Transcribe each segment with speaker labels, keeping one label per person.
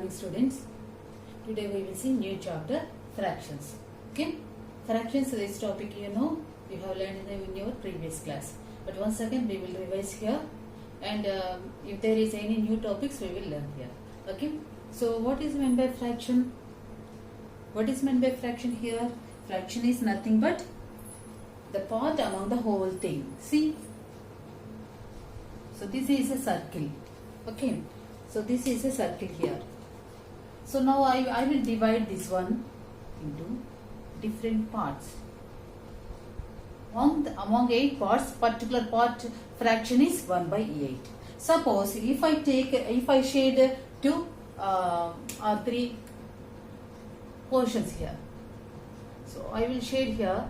Speaker 1: morning, students. Today we will see new chapter, fractions. Okay, fractions is this topic you have learned in your previous class. But once again we will revise here, and if there is any new topics we will learn here. Okay. So what is meant by fraction? What is meant by fraction here? Fraction is nothing but the part among the whole thing. See. So this is a circle. Okay. So this is a circle here. So now I will divide this one into different parts. Among 8 parts, particular part fraction is 1 by 8. Suppose if I shade 2 or 3 portions here. So I will shade here.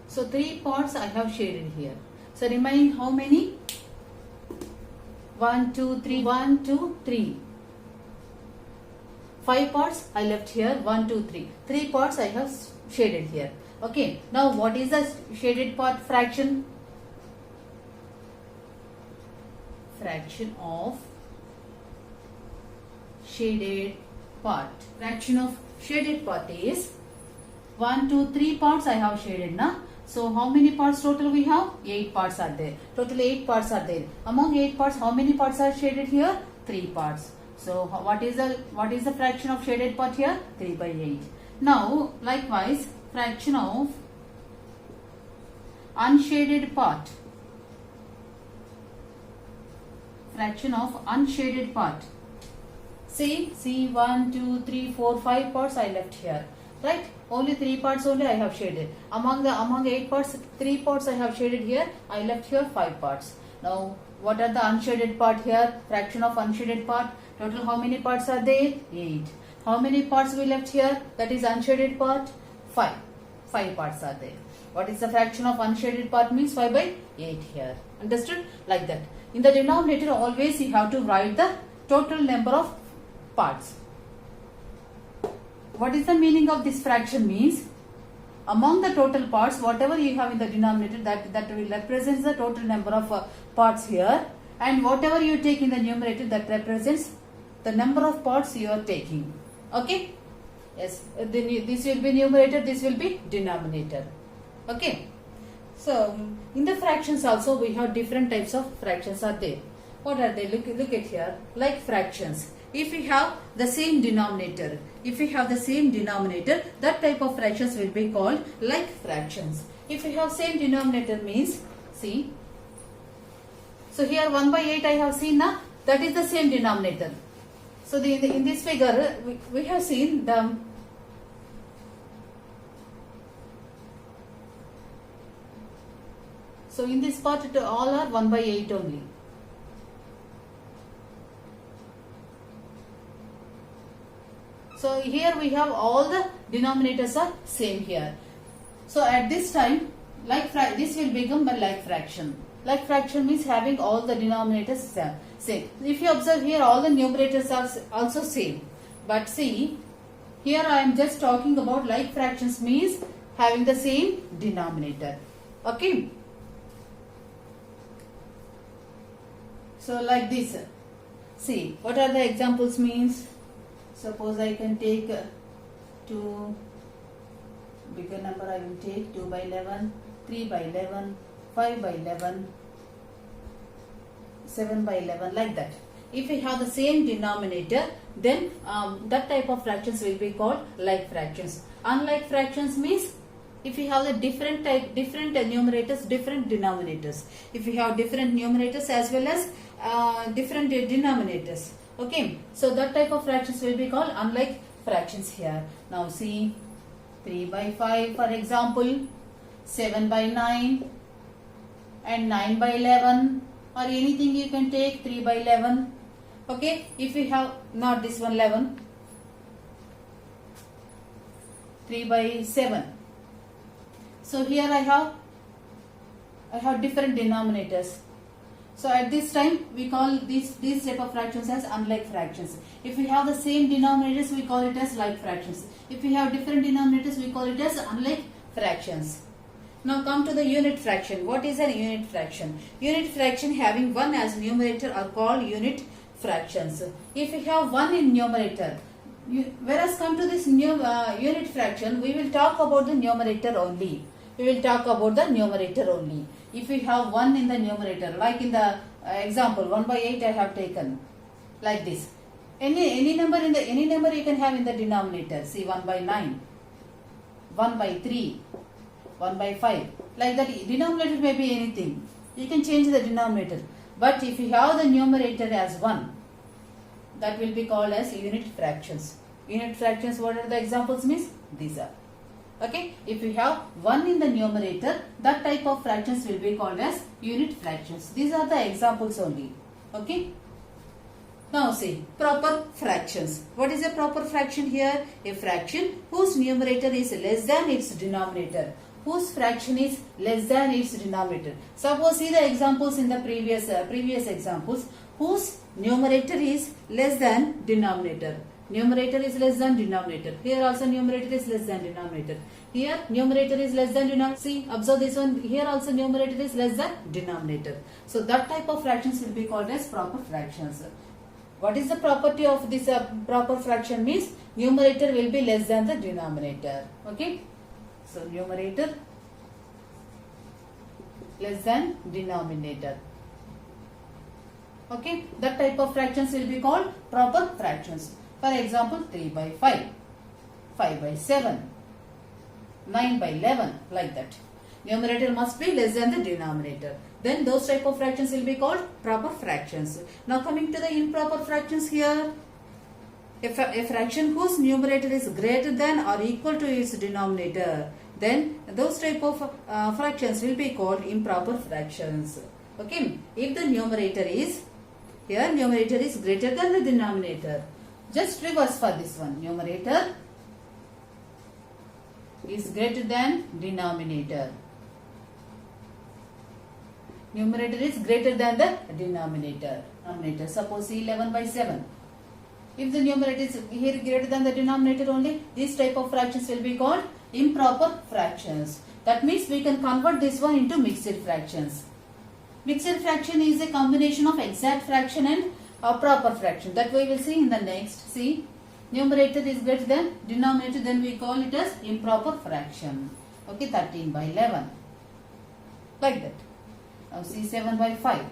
Speaker 1: So 3 parts I have shaded here. So remaining how many? 1, 2, 3. 1, 2, 3. 5 parts I left here. 1, 2, 3. 3 parts I have shaded here. Okay. Now what is the shaded part fraction? Fraction of shaded part. Fraction of shaded part is 1, 2, 3 parts I have shaded now. So how many parts total we have? 8 parts are there. Total 8 parts are there. Among 8 parts, how many parts are shaded here? 3 parts. So what is the fraction of shaded part here? 3 by 8. Now likewise fraction of unshaded part. Fraction of unshaded part. See 1, 2, 3, 4, 5 parts I left here. Right? Only 3 parts only I have shaded. Among 8 parts, 3 parts I have shaded here. I left here 5 parts. Now, what are the unshaded part here? Fraction of unshaded part. Total how many parts are there? 8. How many parts we left here? That is unshaded part? 5. 5 parts are there. What is the fraction of unshaded part? Means 5 by 8 here. Understood? Like that. In the denominator, always you have to write the total number of parts. What is the meaning of this fraction? Means among the total parts, whatever you have in the denominator, that will represents the total number of parts here, and whatever you take in the numerator, that represents the number of parts you are taking. Okay? Yes. This will be numerator, this will be denominator. Okay? So in the fractions also we have different types of fractions are there. What are they? Look at here. Like fractions. If we have the same denominator, that type of fractions will be called like fractions. If we have same denominator means, see, so here 1 by 8 I have seen now, that is the same denominator. So in this figure we have seen the so in this part all are 1 by 8 only. So here we have all the denominators are same here. So at this time, this will become a like fraction. Like fraction means having all the denominators same. If you observe here, all the numerators are also same. But see, here I am just talking about like fractions means having the same denominator. Okay. So like this. See, what are the examples means? Suppose I can take 2 bigger number, I will take 2 by 11, 3 by 11, 5 by 11, 7 by 11, like that. If we have the same denominator, then that type of fractions will be called like fractions. Unlike fractions means if we have the different numerators, different denominators. If we have different numerators as well as different denominators. Okay, so that type of fractions will be called unlike fractions here. Now see, 3 by 5 for example, 7 by 9 and 9 by 11, or anything you can take, 3 by 11. Okay, if we have not this one 11, 3 by 7. So here I have different denominators. So at this time we call these type of fractions as unlike fractions. If we have the same denominators, we call it as like fractions. If we have different denominators, we call it as unlike fractions. Now come to the unit fraction. What is an unit fraction? Unit fraction having 1 as numerator are called unit fractions. If we have 1 in numerator, whereas come to this unit fraction, we will talk about the numerator only. We will talk about the numerator only. If we have 1 in the numerator, like in the example 1 by 8 I have taken, like this. Any number you can have in the denominator. See, 1 by 9, 1 by 3, 1 by 5. Like that, denominator may be anything. You can change the denominator. But if you have the numerator as 1, that will be called as unit fractions. Unit fractions, what are the examples means? These are. Okay, if you have 1 in the numerator, that type of fractions will be called as unit fractions. These are the examples only. Okay. Now see, proper fractions. What is a proper fraction here? A fraction whose numerator is less than its denominator. Whose fraction is less than its denominator. Suppose see the examples in the previous examples. Whose numerator is less than denominator. Numerator is less than denominator. Here also numerator is less than denominator. Here numerator is less than denominator. See, observe this one. Here also numerator is less than denominator. So that type of fractions will be called as proper fractions. What is the property of this proper fraction means? Numerator will be less than the denominator. Okay. So numerator less than denominator. Okay. That type of fractions will be called proper fractions. For example, 3 by 5, 5 by 7, 9 by 11, like that. Numerator must be less than the denominator. Then those type of fractions will be called proper fractions. Now coming to the improper fractions here. A fraction whose numerator is greater than or equal to its denominator, then those type of fractions will be called improper fractions. Okay. If the numerator is, here numerator is greater than the denominator. Just reverse for this one. Numerator is greater than denominator. Numerator is greater than the denominator. Suppose 11 by 7. If the numerator is here greater than the denominator only, this type of fractions will be called improper fractions. That means we can convert this one into mixed fractions. Mixed fraction is a combination of exact fraction and a proper fraction. That we will see in the next. See, numerator is greater than denominator, then we call it as improper fraction. Okay, 13 by 11. Like that. Now see, 7 by 5.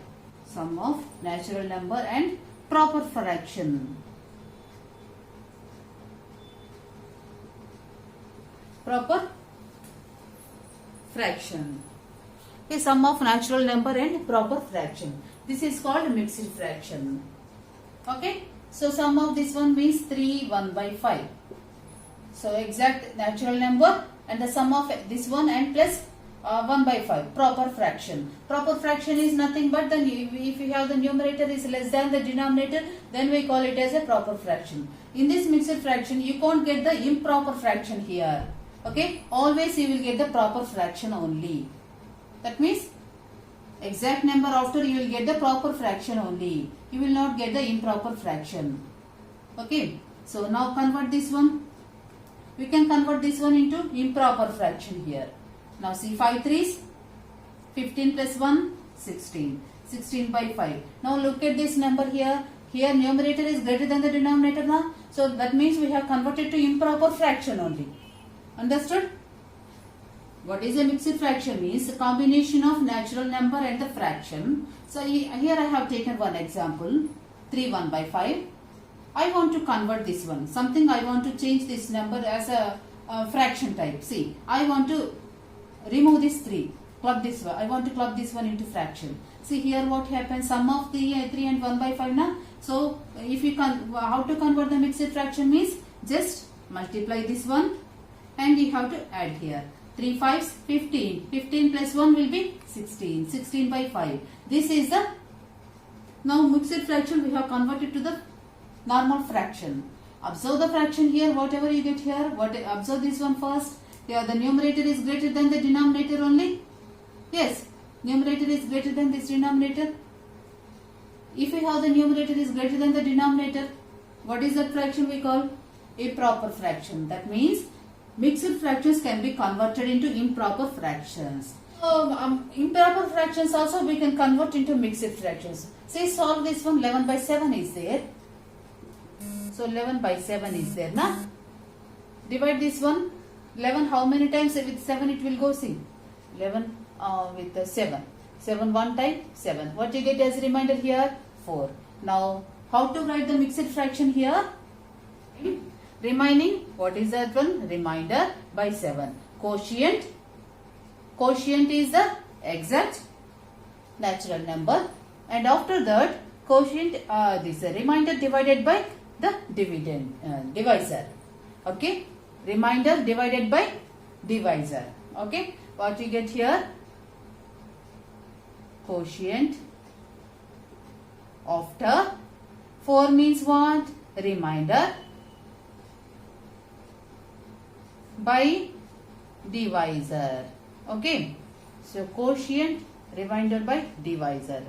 Speaker 1: Sum of natural number and proper fraction. Proper fraction. Okay, sum of natural number and proper fraction. This is called mixed fraction. Okay. So sum of this one means 3, 1 by 5. So exact natural number and the sum of this one and plus 1 by 5. Proper fraction. Proper fraction is nothing but then if you have the numerator is less than the denominator, then we call it as a proper fraction. In this mixed fraction, you can't get the improper fraction here. Okay. Always you will get the proper fraction only. That means exact number after you will get the proper fraction only. You will not get the improper fraction. Okay. So now convert this one. We can convert this one into improper fraction here. Now see, 5 3s, 15 plus 1, 16. 16 by 5. Now look at this number here. Here numerator is greater than the denominator now. So that means we have converted to improper fraction only. Understood? What is a mixed fraction means a combination of natural number and the fraction. So here I have taken one example, 3 1 by 5. I want to convert this one. Something I want to change this number as a fraction type. See, I want to remove this 3. Club this one. I want to club this one into fraction. See here what happens. Sum of the 3 and 1 by 5 now. So if you can, how to convert the mixed fraction means just multiply this one and you have to add here. 3 5s, 15. 15 plus 1 will be 16. 16 by 5. This is the, now mixed fraction we have converted to the normal fraction. Observe the fraction here, whatever you get here. Observe this one first. Here the numerator is greater than the denominator only. Yes, numerator is greater than this denominator. If we have the numerator is greater than the denominator, what is that fraction we call? A proper fraction. That means mixed fractions can be converted into improper fractions. Improper fractions also we can convert into mixed fractions. Say solve this one. 11 by 7 is there. So 11 by 7 is there, na? Divide this one. 11 how many times with 7 it will go? See, 11 with 7. 7 one time 7. What you get as a reminder here? 4. Now how to write the mixed fraction here? Remaining, what is that one? Remainder by 7. Quotient is the exact natural number, and after that quotient this remainder divided by the divisor. Okay, remainder divided by divisor. Okay, what you get here? Quotient after 4 means what? Remainder by divisor. Okay, so quotient, remainder by divisor.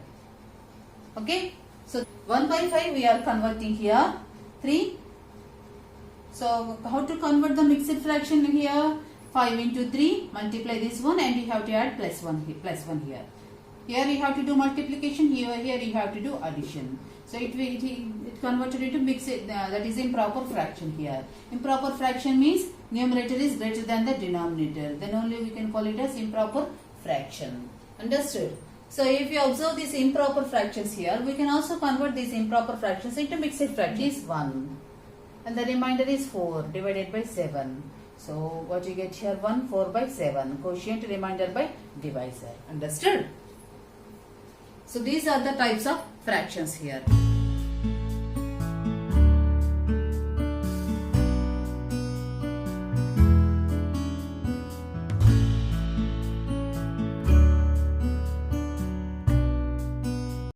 Speaker 1: Okay, so 1 by 5 we are converting here 3. So how to convert the mixed fraction here? 5 into 3, multiply this one, and you have to add plus 1 here. Here you have to do multiplication, here you have to do addition. So it converted into mixed, that is improper fraction here. Improper fraction means numerator is greater than the denominator. Then only we can call it as improper fraction. Understood? So if you observe these improper fractions here, we can also convert these improper fractions into mixed fraction. Is 1. And the remainder is 4 divided by 7. So what you get here? 1 4 by 7. Quotient, remainder by divisor. Understood? So these are the types of fractions here.